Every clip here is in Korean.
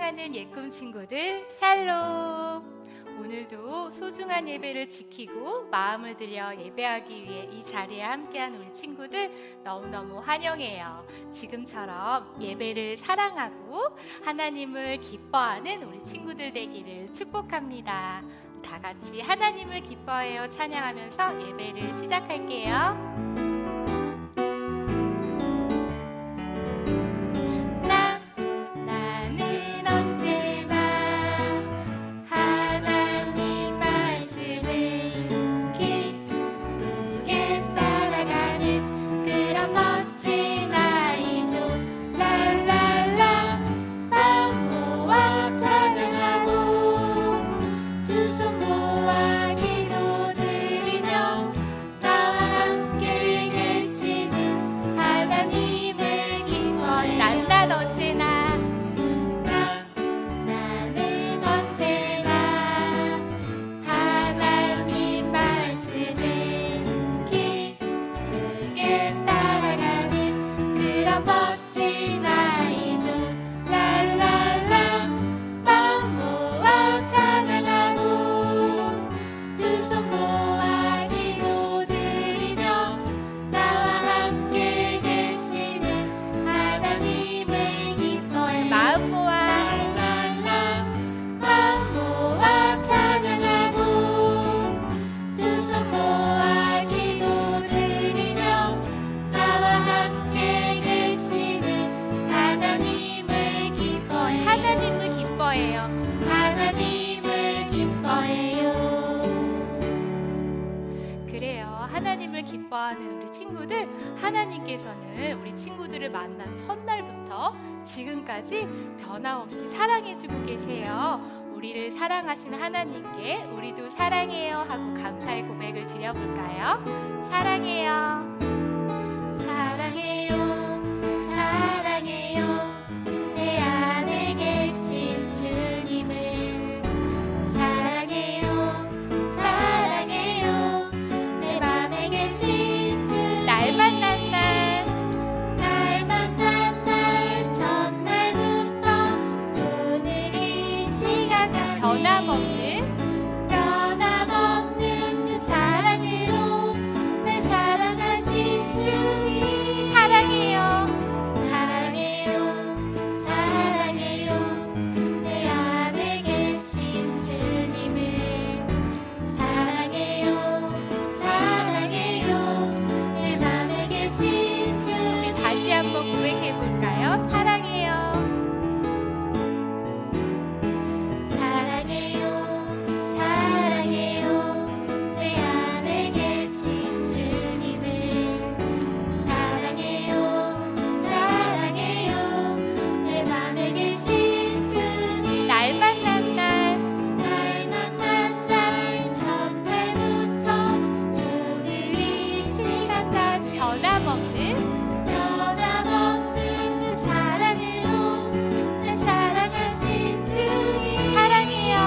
사랑하는 예꿈 친구들, 샬롬! 오늘도 소중한 예배를 지키고 마음을 들여 예배하기 위해 이 자리에 함께한 우리 친구들 너무너무 환영해요. 지금처럼 예배를 사랑하고 하나님을 기뻐하는 우리 친구들 되기를 축복합니다. 다 같이 하나님을 기뻐해요 찬양하면서 예배를 시작할게요. 하나님을 기뻐하는 우리 친구들, 하나님께서는 우리 친구들을 만난 첫날부터 지금까지 변함없이 사랑해주고 계세요. 우리를 사랑하시는 하나님께 우리도 사랑해요 하고 감사의 고백을 드려볼까요? 사랑해요, 사랑해요, 사랑해요. 내 안에 계신 주님을 사랑해요, 사랑해요. 내 맘에 계신 주님, 날 만난 날, 날 만난 날 첫날부터 오늘 이 시간까지 변함없는 그 사랑으로 날 사랑하신 주님 사랑해요, 사랑해요, 사랑해요. 내 안에 계신 주님을 사랑해요, 사랑해요. 내 맘에 계신 주님. 다시 한번 고백해볼까요? 사랑해요, 사랑해요, 사랑해요. 내 안에 계신 주님을 사랑해요, 사랑해요. 내 맘에 계신 주님. 날 만난 날, 날 만난 날 첫날부터 오늘 이 시간까지 변함없는 그 사랑으로 날 사랑하신 주님 사랑해요,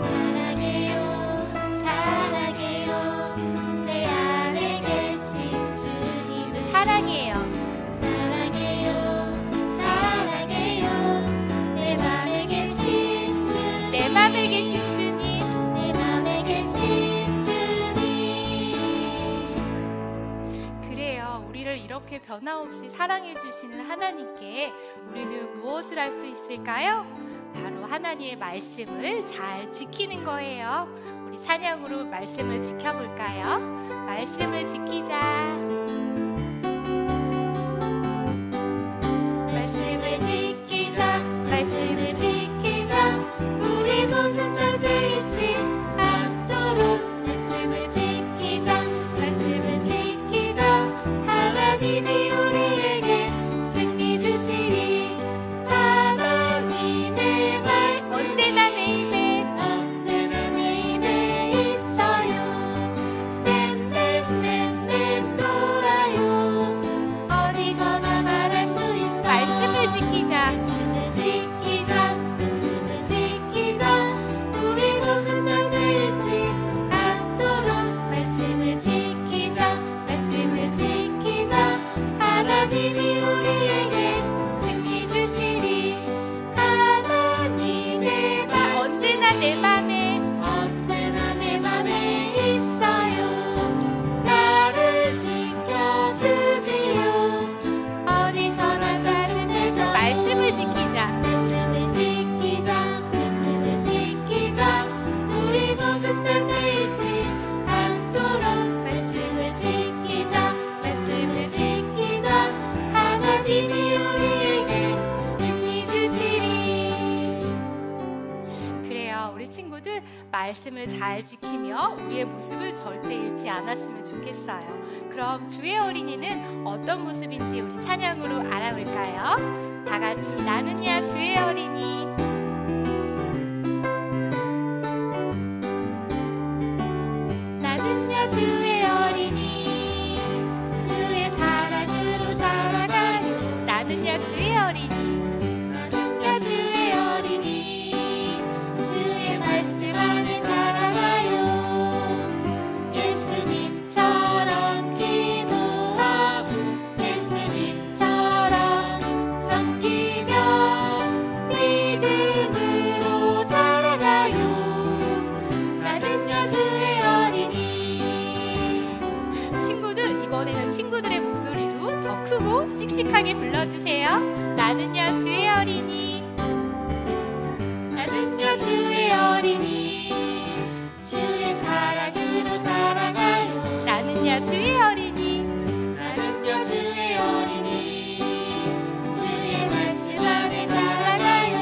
사랑해요, 사랑해요. 내 안에 계신 주님을 사랑해요, 사랑해요, 사랑해요. 내 맘에 계신 주님, 내 맘에 계신 주님, 내 맘에 계신 주님. 그래요. 우리를 이렇게 변함없이 사랑해 주시는 하나님께 우리는 무엇을 할 수 있을까요? 바로 하나님의 말씀을 잘 지키는 거예요. 우리 찬양으로 말씀을 지켜볼까요? 말씀을 지키자. 말씀을 지키자, 말씀을 지키자. 우리 모습 절대 잊지 않도록 말씀을 지키자, 말씀을 지키자. 하나님이 우리에게 승리 주시리. 하나님의 말씀 언제나 내 입에, 언제나 내 입에 있어요. 맴맴맴맴 또 말씀을 잘 지키며 우리의 모습을 절대 잃지 않았으면 좋겠어요. 그럼 주의 어린이는 어떤 모습인지 우리 찬양으로 알아볼까요? 다 같이 나는야 주의 어린이. 나는야 주의 어린이, 주의 사랑으로 자라가요. 나는야 주의 어린이, 나는야 주의 어린이, 주의 말씀 안에 자라가요. 예수님처럼 기도하고 예수님처럼 섬기며 믿음으로 자라가요. 나는야 주의 어린이. 친구들, 이번에는 친구들의 목소리로 더 크고 씩씩하게 불러주세요. 나는야 주의 어린이, 나는야 주의 어린이, 주의 사랑으로 자라가요. 나는야 주의 어린이, 나는야 주의 어린이, 주의 말씀 안에 자라가요.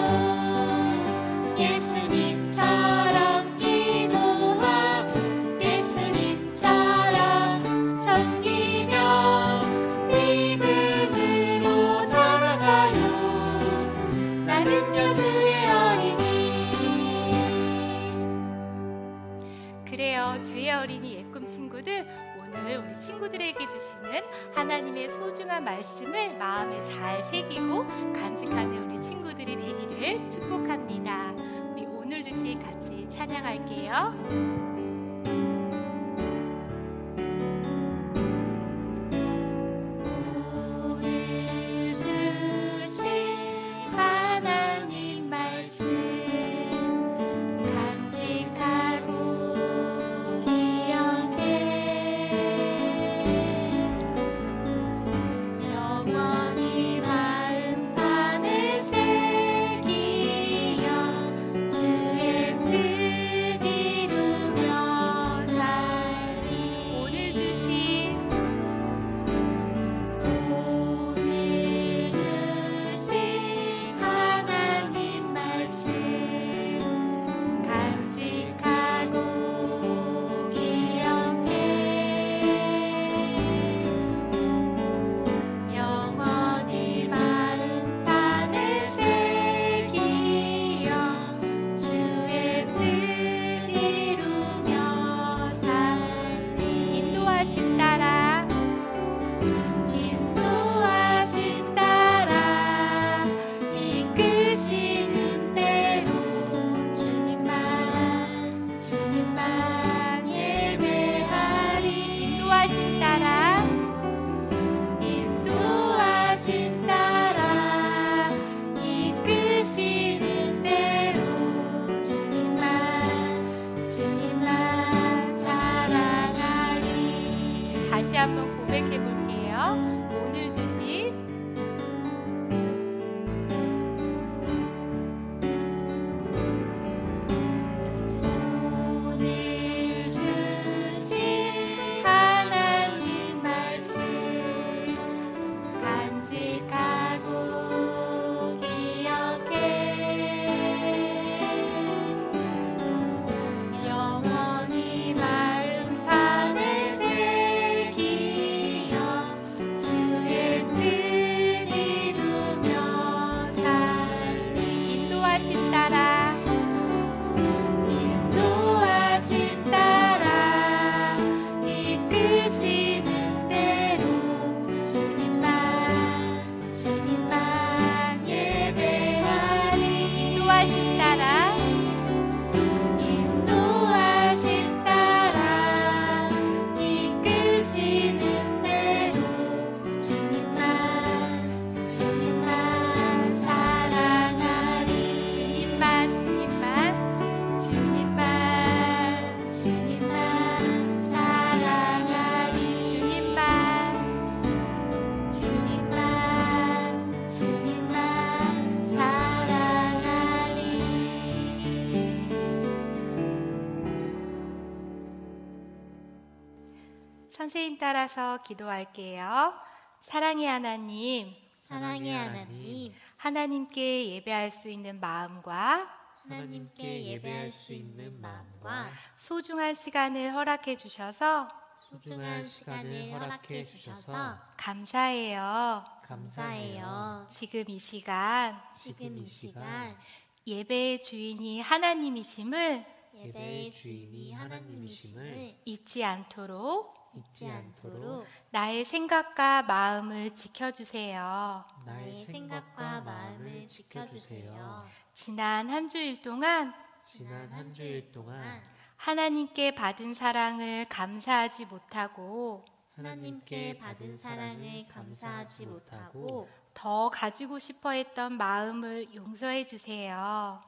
예수님처럼 기도하고 예수님처럼 섬기며 믿음으로 자라가요. 나는야 주의 어린이. 그래요, 주의 어린이 예꿈 친구들, 오늘 우리 친구들에게 주시는 하나님의 소중한 말씀을 마음에 잘 새기고 간직하는 우리 친구들이 되기를 축복합니다. 우리 오늘 주신 같이 찬양할게요. 오늘 주신 하나님 말씀 간직하고 기억해. 영원히 마음판에 새기어 주의 뜻 이루며 살리. 오늘 주신 하나님 말씀 간직하고 기억해. 영원히 마음판에 새기어 주의 뜻 이루며 살리. 인도하신 따라, 인도하신 따라 이끄시는 대로 주님만 주님만 예배하리. 인도하신 따라, 인도하신 따라 이끄시는 대로 주님만 주님만 사랑하리. 다시 한번 고백해 볼게요. 오늘 주신 오늘 주신 하나님 말씀 간직하고 기억해. 영원히 마음판에 새기어 주의 뜻 이루며 살리. 인도하신 따라, 인도하신 따라 이끄시는 대로 주님만 주님만 예배하리. 인도하신 따라, 인도하신 따라 이끄시는 대로 주님만 주님만 사랑하리. 주님만 주님만 주님만 주님만 사랑하리. 주님만 주님만 주님만 사랑하리. 선생님 따라서 기도할게요. 사랑의 하나님, 사랑의 하나님, 하나님께 예배할 수 있는 마음과 하나님께 예배할 수 있는 마음과 소중한 시간을 허락해 주셔서 감사해요. 지금 이 시간 예배의 주인이 하나님이심을 잊지 않도록 나의 생각과 마음을 지켜주세요. 지난 한 주일 동안 하나님께 받은 사랑을 감사하지 못하고 더 가지고 싶어 했던 마음을 용서해 주세요.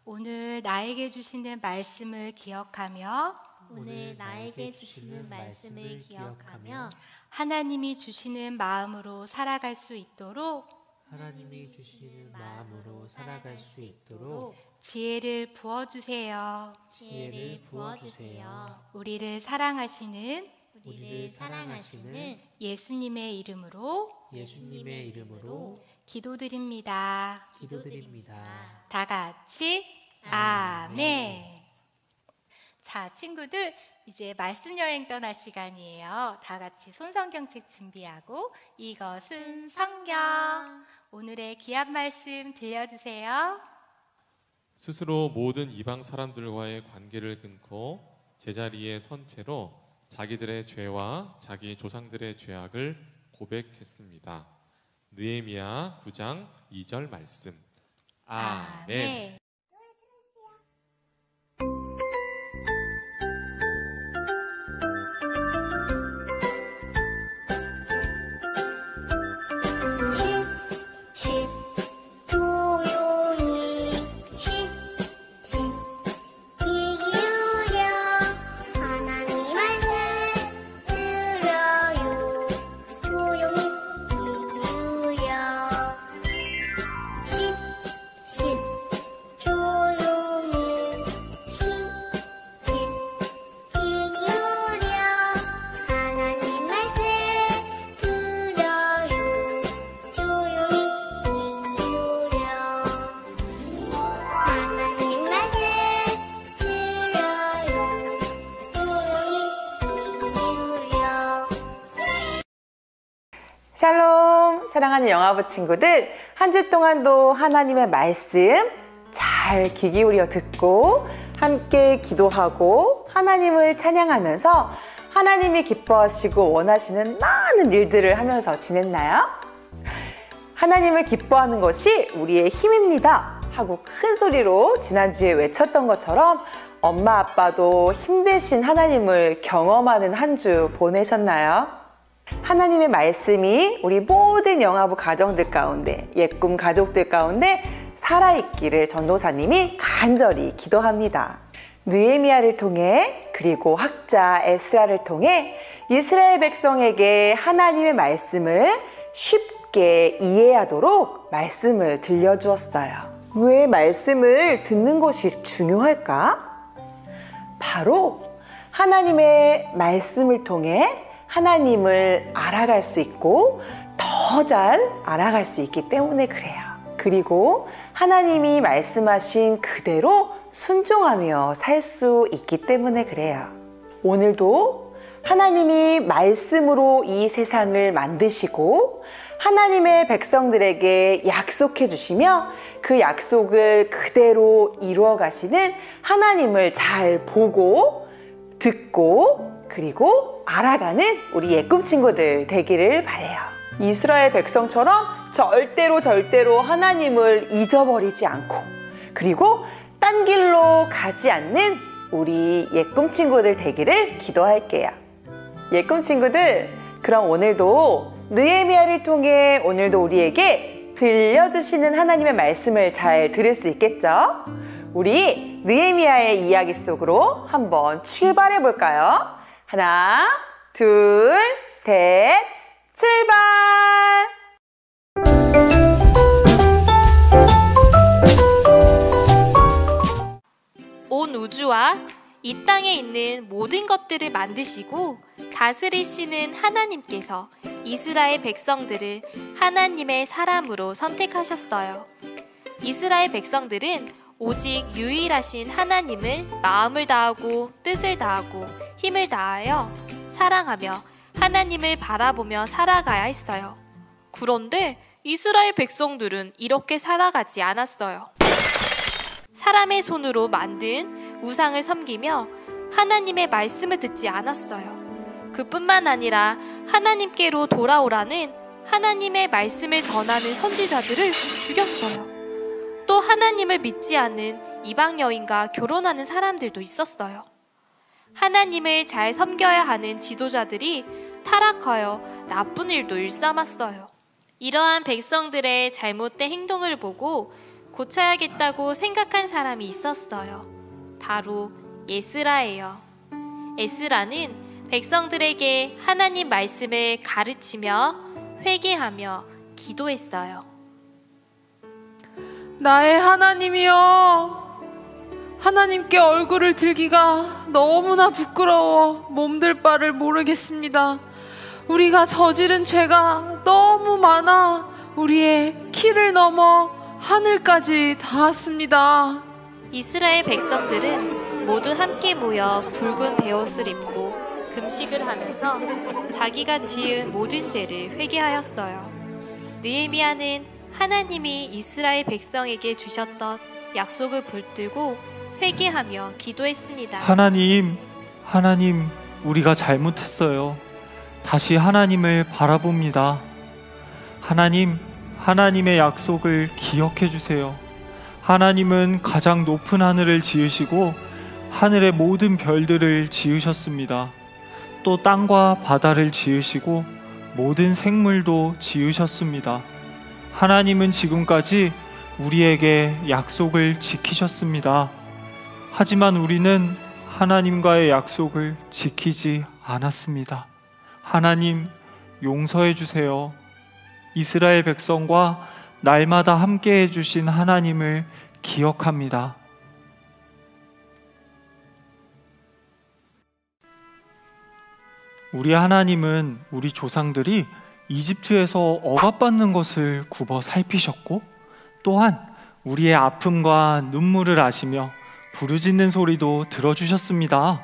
오늘 나에게 주시는 말씀을 기억하며 하나님이 주시는 마음으로 살아갈 수 있도록 지혜를 부어주세요. 우리를 사랑하시는 예수님의 이름으로 기도드립니다. 다 같이 아멘. 자, 친구들, 이제 말씀 여행 떠날 시간이에요. 다 같이 손성경책 준비하고 이것은 성경. 오늘의 귀한 말씀 들려주세요. 스스로 모든 이방 사람들과의 관계를 끊고 제자리에 선 채로 자기들의 죄와 자기 조상들의 죄악을 고백했습니다. 느헤미야 9장 2절 말씀. 아멘. 샬롬, 사랑하는 영화부 친구들, 한 주 동안도 하나님의 말씀 잘 귀 기울여 듣고 함께 기도하고 하나님을 찬양하면서 하나님이 기뻐하시고 원하시는 많은 일들을 하면서 지냈나요? 하나님을 기뻐하는 것이 우리의 힘입니다 하고 큰 소리로 지난주에 외쳤던 것처럼 엄마 아빠도 힘 대신 하나님을 경험하는 한 주 보내셨나요? 하나님의 말씀이 우리 모든 영화부 가정들 가운데, 옛꿈 가족들 가운데 살아있기를 전도사님이 간절히 기도합니다. 느헤미야를 통해, 그리고 학자 에스라를 통해 이스라엘 백성에게 하나님의 말씀을 쉽게 이해하도록 말씀을 들려주었어요. 왜 말씀을 듣는 것이 중요할까? 바로 하나님의 말씀을 통해 하나님을 알아갈 수 있고 더 잘 알아갈 수 있기 때문에 그래요. 그리고 하나님이 말씀하신 그대로 순종하며 살 수 있기 때문에 그래요. 오늘도 하나님이 말씀으로 이 세상을 만드시고 하나님의 백성들에게 약속해 주시며 그 약속을 그대로 이루어 가시는 하나님을 잘 보고 듣고 그리고 알아가는 우리 옛꿈 친구들 되기를 바라요. 이스라엘 백성처럼 절대로 하나님을 잊어버리지 않고 그리고 딴 길로 가지 않는 우리 옛꿈 친구들 되기를 기도할게요. 옛꿈 친구들, 그럼 오늘도 느헤미야를 통해 오늘도 우리에게 들려주시는 하나님의 말씀을 잘 들을 수 있겠죠? 우리 느헤미야의 이야기 속으로 한번 출발해 볼까요? 하나, 둘, 셋, 출발! 온 우주와 이 땅에 있는 모든 것들을 만드시고 다스리시는 하나님께서 이스라엘 백성들을 하나님의 사람으로 선택하셨어요. 이스라엘 백성들은 오직 유일하신 하나님을 마음을 다하고 뜻을 다하고 힘을 다하여 사랑하며 하나님을 바라보며 살아가야 했어요. 그런데 이스라엘 백성들은 이렇게 살아가지 않았어요. 사람의 손으로 만든 우상을 섬기며 하나님의 말씀을 듣지 않았어요. 그뿐만 아니라 하나님께로 돌아오라는 하나님의 말씀을 전하는 선지자들을 죽였어요. 또 하나님을 믿지 않는 이방 여인과 결혼하는 사람들도 있었어요. 하나님을 잘 섬겨야 하는 지도자들이 타락하여 나쁜 일도 일삼았어요. 이러한 백성들의 잘못된 행동을 보고 고쳐야겠다고 생각한 사람이 있었어요. 바로 에스라예요. 에스라는 백성들에게 하나님 말씀을 가르치며 회개하며 기도했어요. 나의 하나님이여, 하나님께 얼굴을 들기가 너무나 부끄러워 몸들 바를 모르겠습니다. 우리가 저지른 죄가 너무 많아 우리의 키를 넘어 하늘까지 닿았습니다. 이스라엘 백성들은 모두 함께 모여 굵은 베옷을 입고 금식을 하면서 자기가 지은 모든 죄를 회개하였어요. 느헤미야는 하나님이 이스라엘 백성에게 주셨던 약속을 붙들고 회개하며 기도했습니다. 하나님, 우리가 잘못했어요. 다시 하나님을 바라봅니다. 하나님의 약속을 기억해 주세요. 하나님은 가장 높은 하늘을 지으시고 하늘의 모든 별들을 지으셨습니다. 또 땅과 바다를 지으시고 모든 생물도 지으셨습니다. 하나님은 지금까지 우리에게 약속을 지키셨습니다. 하지만 우리는 하나님과의 약속을 지키지 않았습니다. 하나님, 용서해 주세요. 이스라엘 백성과 날마다 함께 해주신 하나님을 기억합니다. 우리 하나님은 우리 조상들이 이집트에서 억압받는 것을 굽어 살피셨고, 또한 우리의 아픔과 눈물을 아시며 부르짖는 소리도 들어주셨습니다.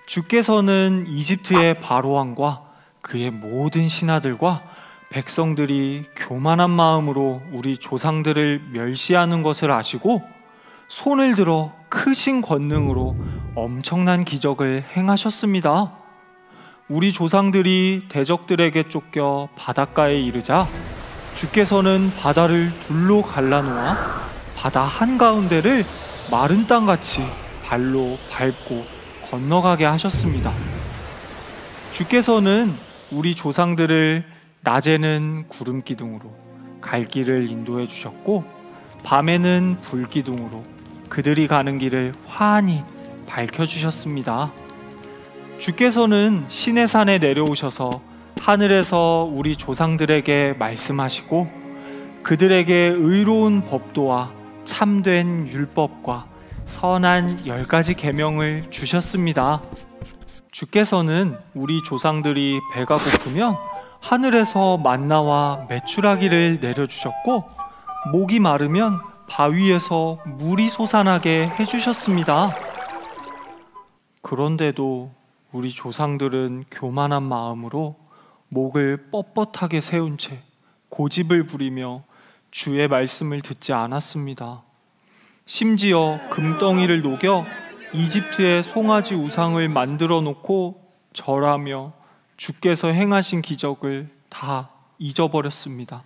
주께서는 이집트의 바로왕과 그의 모든 신하들과 백성들이 교만한 마음으로 우리 조상들을 멸시하는 것을 아시고 손을 들어 크신 권능으로 엄청난 기적을 행하셨습니다. 우리 조상들이 대적들에게 쫓겨 바닷가에 이르자 주께서는 바다를 둘로 갈라놓아 바다 한가운데를 마른 땅같이 발로 밟고 건너가게 하셨습니다. 주께서는 우리 조상들을 낮에는 구름 기둥으로 갈 길을 인도해 주셨고, 밤에는 불 기둥으로 그들이 가는 길을 환히 밝혀 주셨습니다. 주께서는 시내산에 내려오셔서 하늘에서 우리 조상들에게 말씀하시고 그들에게 의로운 법도와 참된 율법과 선한 10가지 계명을 주셨습니다. 주께서는 우리 조상들이 배가 고프면 하늘에서 만나와 메추라기를 내려주셨고, 목이 마르면 바위에서 물이 솟아나게 해주셨습니다. 그런데도 우리 조상들은 교만한 마음으로 목을 뻣뻣하게 세운 채 고집을 부리며 주의 말씀을 듣지 않았습니다. 심지어 금덩이를 녹여 이집트의 송아지 우상을 만들어 놓고 절하며 주께서 행하신 기적을 다 잊어버렸습니다.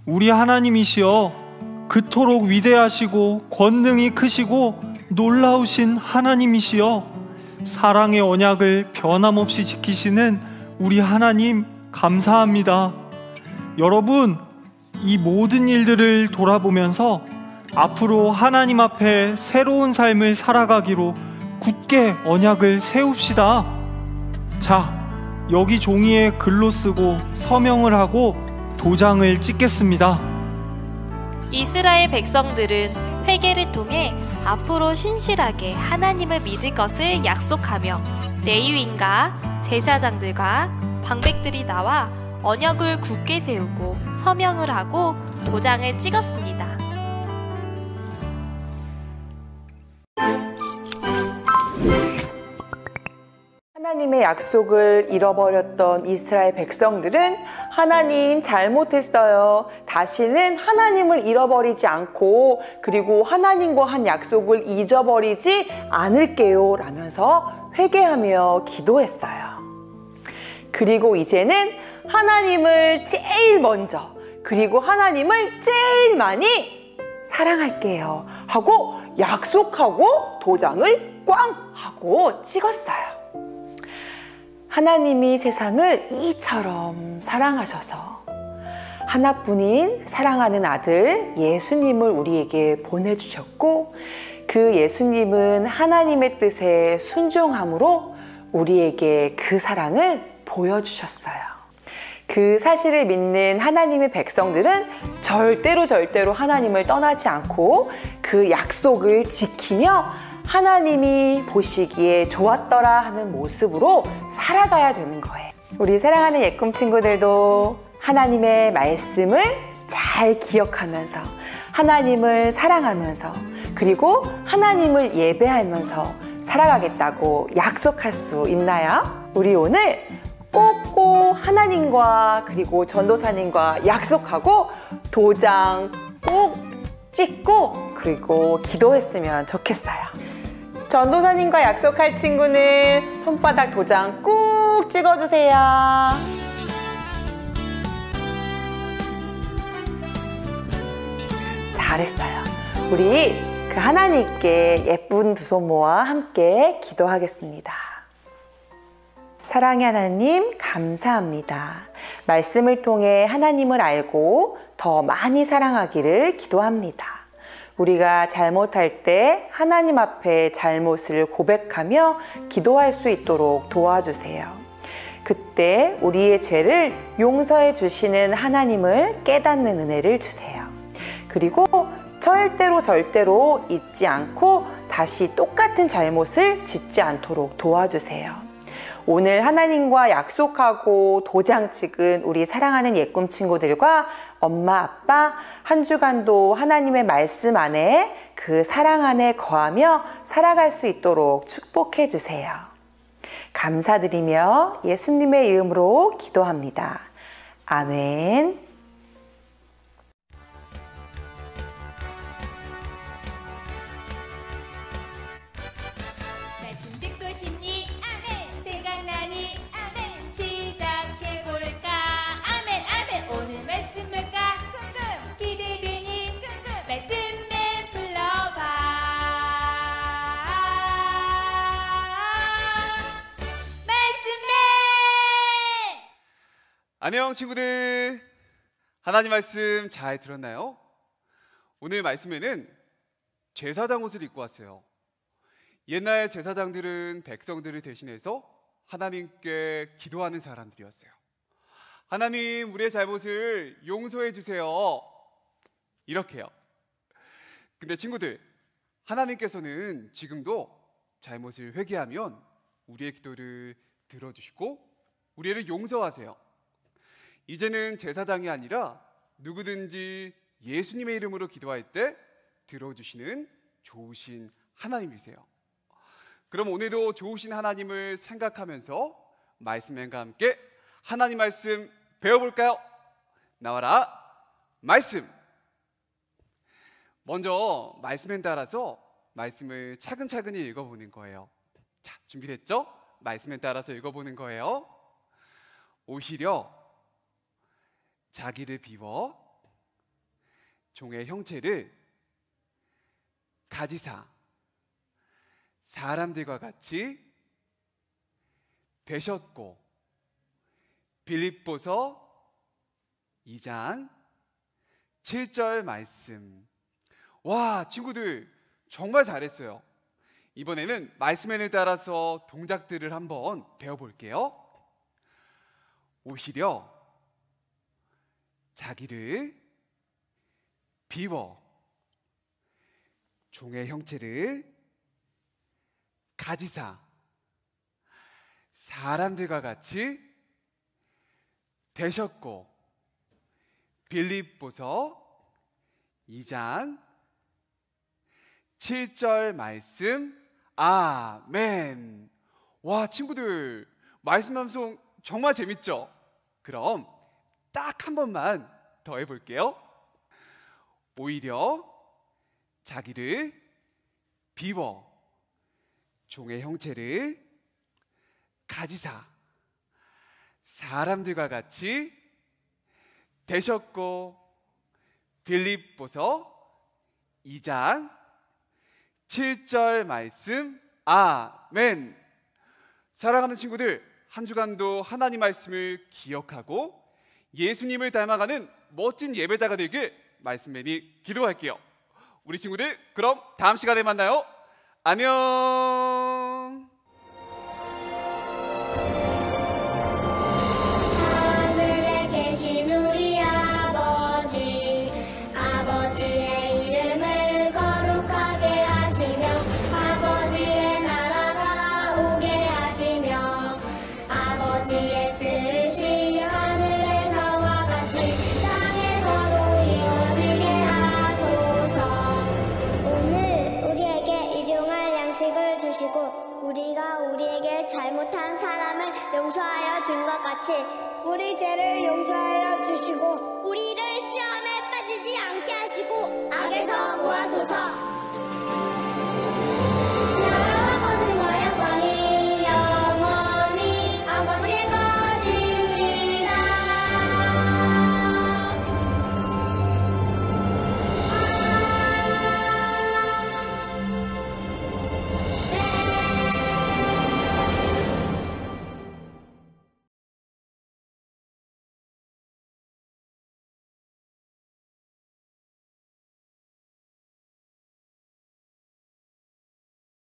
우리 하나님이시여, 그토록 위대하시고 권능이 크시고 놀라우신 하나님이시여, 사랑의 언약을 변함없이 지키시는 우리 하나님 감사합니다. 여러분, 이 모든 일들을 돌아보면서 앞으로 하나님 앞에 새로운 삶을 살아가기로 굳게 언약을 세웁시다. 자, 여기 종이에 글로 쓰고 서명을 하고 도장을 찍겠습니다. 이스라엘 백성들은 회개를 통해 앞으로 신실하게 하나님을 믿을 것을 약속하며 레위인과 제사장들과 광백들이 나와 언역을 굳게 세우고 서명을 하고 도장을 찍었습니다. 하나님의 약속을 잃어버렸던 이스라엘 백성들은 하나님 잘못했어요. 다시는 하나님을 잃어버리지 않고 그리고 하나님과 한 약속을 잊어버리지 않을게요 라면서 회개하며 기도했어요. 그리고 이제는 하나님을 제일 먼저 그리고 하나님을 제일 많이 사랑할게요 하고 약속하고 도장을 꽝 하고 찍었어요. 하나님이 세상을 이처럼 사랑하셔서 하나뿐인 사랑하는 아들 예수님을 우리에게 보내주셨고 그 예수님은 하나님의 뜻에 순종함으로 우리에게 그 사랑을 보여주셨어요. 그 사실을 믿는 하나님의 백성들은 절대로 하나님을 떠나지 않고 그 약속을 지키며 하나님이 보시기에 좋았더라 하는 모습으로 살아가야 되는 거예요. 우리 사랑하는 예꿈 친구들도 하나님의 말씀을 잘 기억하면서 하나님을 사랑하면서 그리고 하나님을 예배하면서 살아가겠다고 약속할 수 있나요? 우리 오늘 꼭꼭 하나님과 그리고 전도사님과 약속하고 도장 꼭 찍고 그리고 기도했으면 좋겠어요. 전도사님과 약속할 친구는 손바닥 도장 꾹 찍어주세요. 잘했어요. 우리 그 하나님께 예쁜 두 손 모아 함께 기도하겠습니다. 사랑의 하나님 감사합니다. 말씀을 통해 하나님을 알고 더 많이 사랑하기를 기도합니다. 우리가 잘못할 때 하나님 앞에 잘못을 고백하며 기도할 수 있도록 도와주세요. 그때 우리의 죄를 용서해 주시는 하나님을 깨닫는 은혜를 주세요. 그리고 절대로 잊지 않고 다시 똑같은 잘못을 짓지 않도록 도와주세요. 오늘 하나님과 약속하고 도장 찍은 우리 사랑하는 예꿈 친구들과 엄마, 아빠 한 주간도 하나님의 말씀 안에 그 사랑 안에 거하며 살아갈 수 있도록 축복해 주세요. 감사드리며 예수님의 이름으로 기도합니다. 아멘. 안녕 친구들, 하나님 말씀 잘 들었나요? 오늘 말씀에는 제사장 옷을 입고 왔어요. 옛날 제사장들은 백성들을 대신해서 하나님께 기도하는 사람들이었어요. 하나님, 우리의 잘못을 용서해 주세요, 이렇게요. 근데 친구들, 하나님께서는 지금도 잘못을 회개하면 우리의 기도를 들어주시고 우리를 용서하세요. 이제는 제사장이 아니라 누구든지 예수님의 이름으로 기도할 때 들어주시는 좋으신 하나님이세요. 그럼 오늘도 좋으신 하나님을 생각하면서 말씀과 함께 하나님 말씀 배워볼까요? 나와라 말씀. 먼저 말씀에 따라서 말씀을 차근차근히 읽어보는 거예요. 자, 준비됐죠? 말씀에 따라서 읽어보는 거예요. 오히려 자기를 비워 종의 형체를 가지사 사람들과 같이 되셨고. 빌립보서 2장 7절 말씀. 와, 친구들 정말 잘했어요. 이번에는 말씀에 따라서 동작들을 한번 배워볼게요. 오히려 자기를 비워 종의 형체를 가지사 사람들과 같이 되셨고 빌립보서 2장 7절 말씀 아멘. 와, 친구들 말씀 방송 정말 재밌죠? 그럼 딱 한 번만 더 해볼게요. 오히려 자기를 비워 종의 형체를 가지사 사람들과 같이 되셨고 빌립보서 2장 7절 말씀 아멘. 사랑하는 친구들, 한 주간도 하나님 말씀을 기억하고 예수님을 닮아가는 멋진 예배자가 되길 말씀맨이 기도할게요. 우리 친구들 그럼 다음 시간에 만나요. 안녕. 하늘에 계신 우리 아버지, 아버지의 이름을 거룩하게 하시며 아버지의 나라가 오게 하시며 아버지의 뜻이 하늘에서와 같이 땅에서도 이루어지게 하소서. 오늘 우리에게 일용할 양식을 주시고 우리가 우리에게 잘못한 사람을 용서하여 준 것 같이 우리 죄를 용서하여 주시고 우리